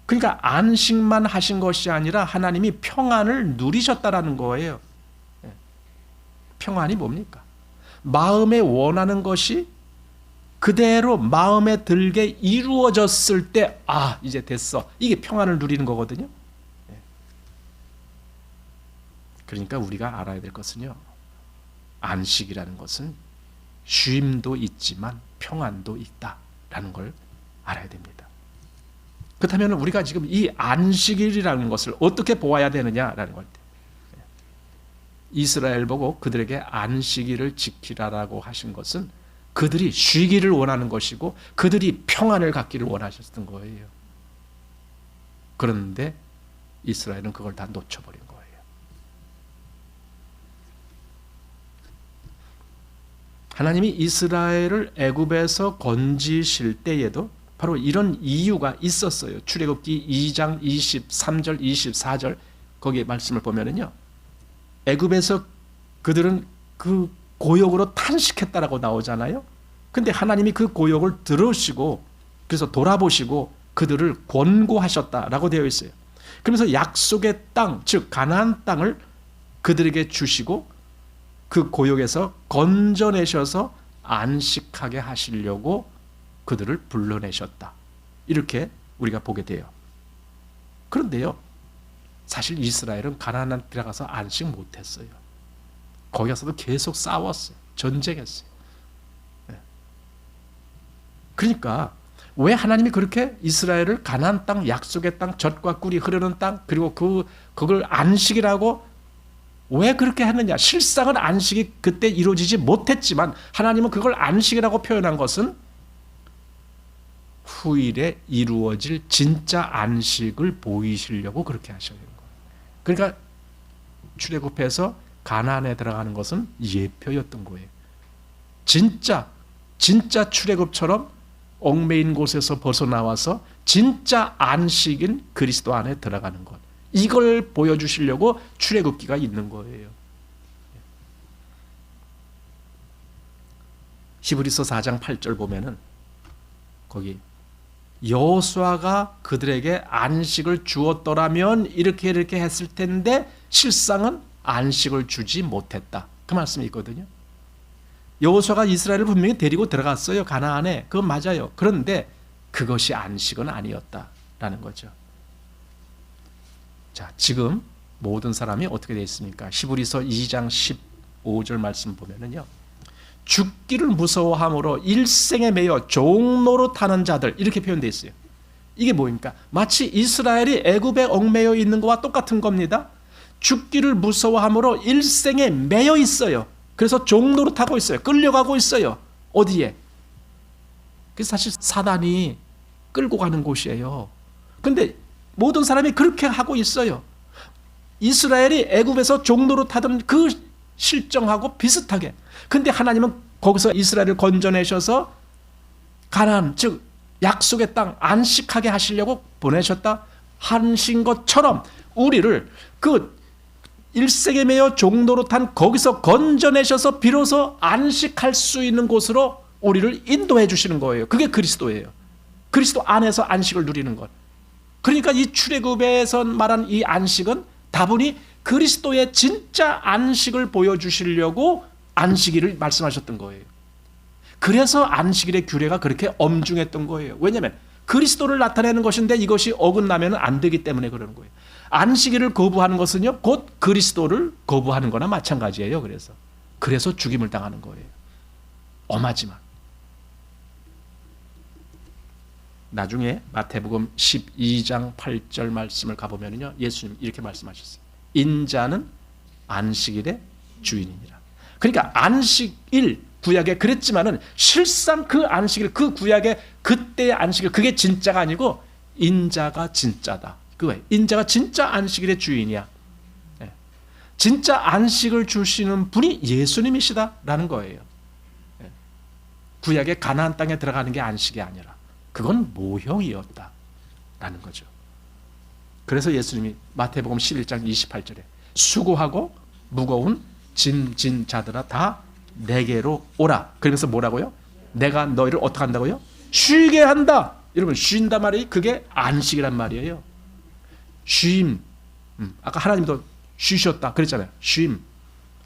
Speaker 1: 그러니까 안식만 하신 것이 아니라 하나님이 평안을 누리셨다라는 거예요. 평안이 뭡니까? 마음에 원하는 것이 그대로 마음에 들게 이루어졌을 때 이제 됐어. 이게 평안을 누리는 거거든요. 그러니까 우리가 알아야 될 것은요. 안식이라는 것은 쉼도 있지만 평안도 있다라는 걸 알아야 됩니다. 그렇다면 우리가 지금 이 안식일이라는 것을 어떻게 보아야 되느냐라는 걸 이스라엘 보고 그들에게 안식일을 지키라라고 하신 것은 그들이 쉬기를 원하는 것이고 그들이 평안을 갖기를 원하셨던 거예요. 그런데 이스라엘은 그걸 다 놓쳐버린 거예요. 하나님이 이스라엘을 애굽에서 건지실 때에도 바로 이런 이유가 있었어요. 출애굽기 2장 23절 24절 거기에 말씀을 보면은요, 애굽에서 그들은 그 고역으로 탄식했다라고 나오잖아요. 근데 하나님이 그 고역을 들으시고 그래서 돌아보시고 그들을 권고하셨다라고 되어 있어요. 그러면서 약속의 땅, 즉 가나안 땅을 그들에게 주시고 그 고역에서 건져내셔서 안식하게 하시려고 그들을 불러내셨다. 이렇게 우리가 보게 돼요. 그런데요, 사실 이스라엘은 가나안 들어가서 안식 못했어요. 거기 가서도 계속 싸웠어요. 전쟁했어요. 그러니까 왜 하나님이 그렇게 이스라엘을 가나안 땅, 약속의 땅, 젖과 꿀이 흐르는 땅, 그리고 그걸 안식이라고 왜 그렇게 했느냐? 실상은 안식이 그때 이루어지지 못했지만 하나님은 그걸 안식이라고 표현한 것은 후일에 이루어질 진짜 안식을 보이시려고 그렇게 하셔야 되는 거예요. 그러니까 출애굽해서 가나안에 들어가는 것은 예표였던 거예요. 진짜 출애굽처럼 얽매인 곳에서 벗어나와서 진짜 안식인 그리스도 안에 들어가는 것, 이걸 보여주시려고 출애굽기가 있는 거예요. 히브리서 4장 8절 보면은 거기 여호수아가 그들에게 안식을 주었더라면 이렇게 했을 텐데 실상은 안식을 주지 못했다. 그 말씀이 있거든요. 여호수아가 이스라엘을 분명히 데리고 들어갔어요. 가나안에. 그건 맞아요. 그런데 그것이 안식은 아니었다라는 거죠. 자, 지금 모든 사람이 어떻게 되어 있습니까? 히브리서 2장 15절 말씀 보면은요, 죽기를 무서워함으로 일생에 매여 종노릇하는 자들, 이렇게 표현되어 있어요. 이게 뭐입니까? 마치 이스라엘이 애굽에 얽매여 있는 것과 똑같은 겁니다. 죽기를 무서워함으로 일생에 매여 있어요. 그래서 종노릇하고 있어요. 끌려가고 있어요. 어디에? 그래서 사실 사단이 끌고 가는 곳이에요. 그런데 모든 사람이 그렇게 하고 있어요. 이스라엘이 애굽에서 종노릇하던 그 실정하고 비슷하게. 근데 하나님은 거기서 이스라엘을 건져내셔서 가나안, 즉 약속의 땅 안식하게 하시려고 보내셨다 하신 것처럼 우리를 그 일생에 매여 종노릇한 거기서 건져내셔서 비로소 안식할 수 있는 곳으로 우리를 인도해 주시는 거예요. 그게 그리스도예요. 그리스도 안에서 안식을 누리는 것. 그러니까 이 출애굽에서 말한 이 안식은 다분히 그리스도의 진짜 안식을 보여주시려고 안식일을 말씀하셨던 거예요. 그래서 안식일의 규례가 그렇게 엄중했던 거예요. 왜냐하면 그리스도를 나타내는 것인데 이것이 어긋나면 안 되기 때문에 그러는 거예요. 안식일을 거부하는 것은요, 곧 그리스도를 거부하는 거나 마찬가지예요. 그래서 죽임을 당하는 거예요. 엄하지만 나중에 마태복음 12장 8절 말씀을 가보면요, 예수님 이렇게 말씀하셨어요. 인자는 안식일의 주인이니라. 그러니까 안식일 구약에 그랬지만은 실상 그 안식일, 그 구약의 그때의 안식일, 그게 진짜가 아니고 인자가 진짜다. 그거예요. 인자가 진짜 안식일의 주인이야. 진짜 안식을 주시는 분이 예수님이시다라는 거예요. 구약의 가나안 땅에 들어가는 게 안식이 아니라 그건 모형이었다라는 거죠. 그래서 예수님이 마태복음 11장 28절에 수고하고 무거운 짐진 자들아 다 내게로 오라. 그러면서 뭐라고요? 내가 너희를 어떻게 한다고요? 쉬게 한다. 여러분, 쉰다 말이 그게 안식이란 말이에요. 쉼. 아까 하나님도 쉬셨다 그랬잖아요. 쉼,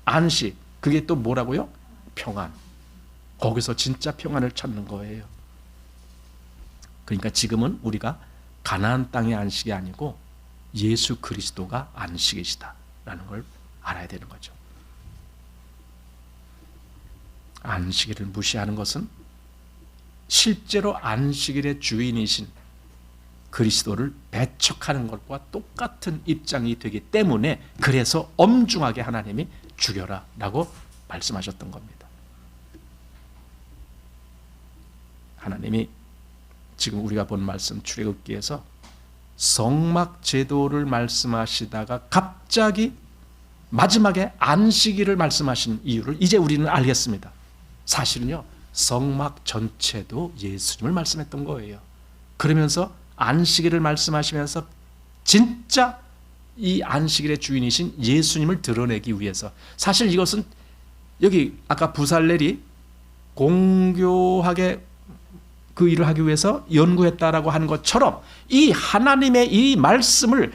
Speaker 1: 안식. 그게 또 뭐라고요? 평안. 거기서 진짜 평안을 찾는 거예요. 그러니까 지금은 우리가 가나안 땅의 안식이 아니고 예수 그리스도가 안식이시다라는 걸 알아야 되는 거죠. 안식일을 무시하는 것은 실제로 안식일의 주인이신 그리스도를 배척하는 것과 똑같은 입장이 되기 때문에 그래서 엄중하게 하나님이 죽여라 라고 말씀하셨던 겁니다. 하나님이 지금 우리가 본 말씀 출애굽기에서 성막 제도를 말씀하시다가 갑자기 마지막에 안식일을 말씀하신 이유를 이제 우리는 알겠습니다. 사실은요, 성막 전체도 예수님을 말씀했던 거예요. 그러면서 안식일을 말씀하시면서 진짜 이 안식일의 주인이신 예수님을 드러내기 위해서, 사실 이것은 여기 아까 부살렐이 공교하게 그 일을 하기 위해서 연구했다라고 하는 것처럼 이 하나님의 이 말씀을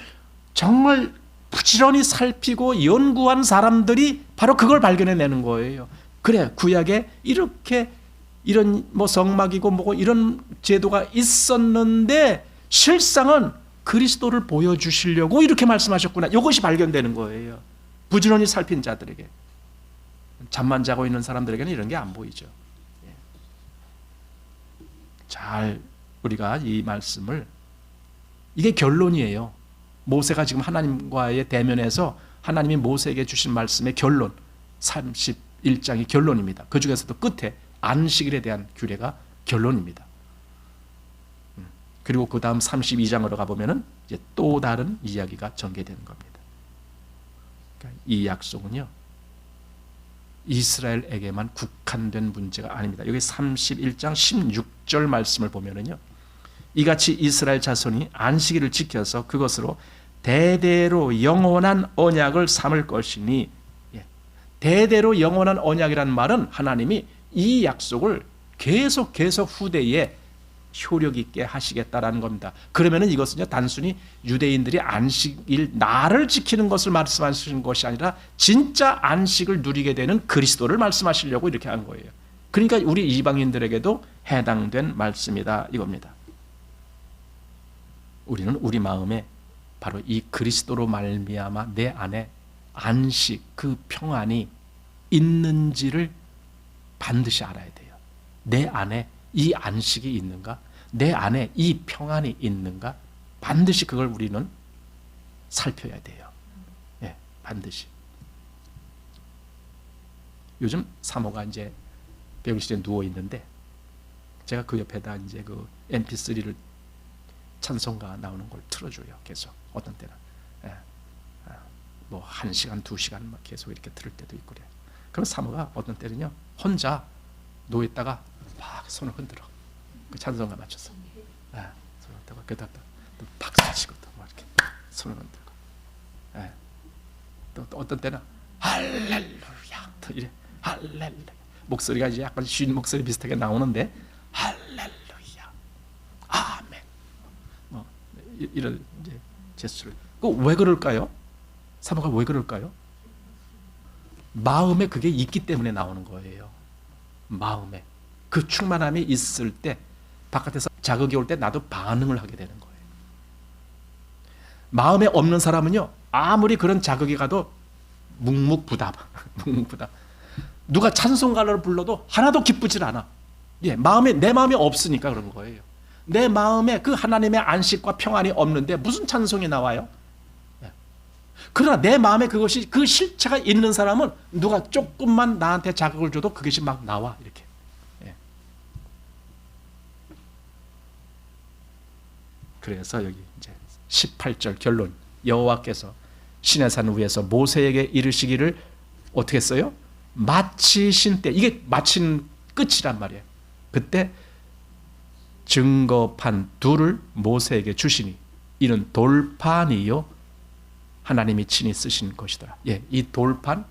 Speaker 1: 정말 부지런히 살피고 연구한 사람들이 바로 그걸 발견해내는 거예요. 그래, 구약에 이렇게 이런 뭐 성막이고 뭐고 이런 제도가 있었는데 실상은 그리스도를 보여주시려고 이렇게 말씀하셨구나. 이것이 발견되는 거예요. 부지런히 살핀 자들에게. 잠만 자고 있는 사람들에게는 이런 게 안 보이죠. 잘 우리가 이 말씀을, 이게 결론이에요. 모세가 지금 하나님과의 대면에서 하나님이 모세에게 주신 말씀의 결론, 31장이 결론입니다. 그 중에서도 끝에 안식일에 대한 규례가 결론입니다. 그리고 그 다음 32장으로 가보면 이제 또 다른 이야기가 전개되는 겁니다. 그러니까 이 약속은요, 이스라엘에게만 국한된 문제가 아닙니다. 여기 31장 16절 말씀을 보면은요, 이같이 이스라엘 자손이 안식일을 지켜서 그것으로 대대로 영원한 언약을 삼을 것이니, 대대로 영원한 언약이라는 말은 하나님이 이 약속을 계속 후대에 효력 있게 하시겠다라는 겁니다. 그러면은 이것은요, 단순히 유대인들이 안식일 날을 지키는 것을 말씀하시는 것이 아니라 진짜 안식을 누리게 되는 그리스도를 말씀하시려고 이렇게 한 거예요. 그러니까 우리 이방인들에게도 해당된 말씀이다 이겁니다. 우리는 우리 마음에 바로 이 그리스도로 말미암아 내 안에 안식, 그 평안이 있는지를 반드시 알아야 돼요. 내 안에 이 안식이 있는가? 내 안에 이 평안이 있는가? 반드시 그걸 우리는 살펴야 돼요. 예, 반드시. 요즘 사모가 이제 병실에 누워 있는데 제가 그 옆에다 이제 그 MP3를 찬송가 나오는 걸 틀어줘요. 계속 어떤 때는 뭐 1시간, 2시간 막 계속 이렇게 들을 때도 있고 그래요. 그럼 사모가 어떤 때는요, 혼자 누워 있다가 막 손을 흔들어. 그 찬송가 맞춰서. 손을 흔들고 그다가 또 박수 치고 또 막 이렇게 손을 흔들고. 또 어떤 때는 할렐루야. 또 이래 할렐루야. 목소리가 이제 약간 쉰 목소리 비슷하게 나오는데 할렐루야. 아멘. 뭐 이런 이제 제스처를. 그 왜 그럴까요? 사모가 왜 그럴까요? 마음에 그게 있기 때문에 나오는 거예요. 마음에 그 충만함이 있을 때 바깥에서 자극이 올 때 나도 반응을 하게 되는 거예요. 마음에 없는 사람은요, 아무리 그런 자극이 가도 묵묵부답. 누가 찬송가를 불러도 하나도 기쁘질 않아. 내 마음에 없으니까 그런 거예요. 내 마음에 그 하나님의 안식과 평안이 없는데 무슨 찬송이 나와요? 그러나 내 마음에 그것이, 그 실체가 있는 사람은 누가 조금만 나한테 자극을 줘도 그것이 막 나와 이렇게. 그래서 여기 이제 18절 결론, 여호와께서 시내산 위에서 모세에게 이르시기를 어떻게 했어요? 마치신 때, 이게 마친 끝이란 말이에요. 그때 증거판 둘을 모세에게 주시니 이는 돌판이요 하나님이 친히 쓰신 것이더라. 이 돌판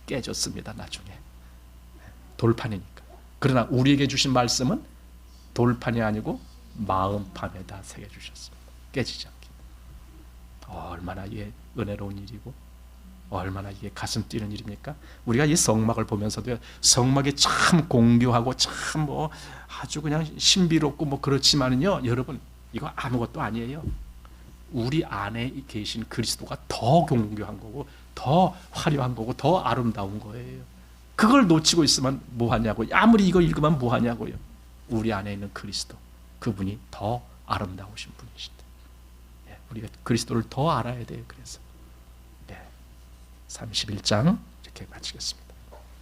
Speaker 1: 깨졌습니다. 나중에 돌판이니까. 그러나 우리에게 주신 말씀은 돌판이 아니고 마음판에다 새겨주셨습니다. 깨지지 않게. 얼마나 이게 은혜로운 일이고 얼마나 이게 가슴 뛰는 일입니까? 우리가 이 성막을 보면서도 성막이 참 공교하고 참 뭐 아주 그냥 신비롭고 뭐 그렇지만은요, 여러분 이거 아무것도 아니에요. 우리 안에 계신 그리스도가 더 공교한 거고 더 화려한 거고 더 아름다운 거예요. 그걸 놓치고 있으면 뭐하냐고요. 아무리 이걸 읽으면 뭐하냐고요. 우리 안에 있는 그리스도, 그분이 더 아름다우신 분이시다. 우리가 그리스도를 더 알아야 돼요. 그래서 31장 이렇게 마치겠습니다.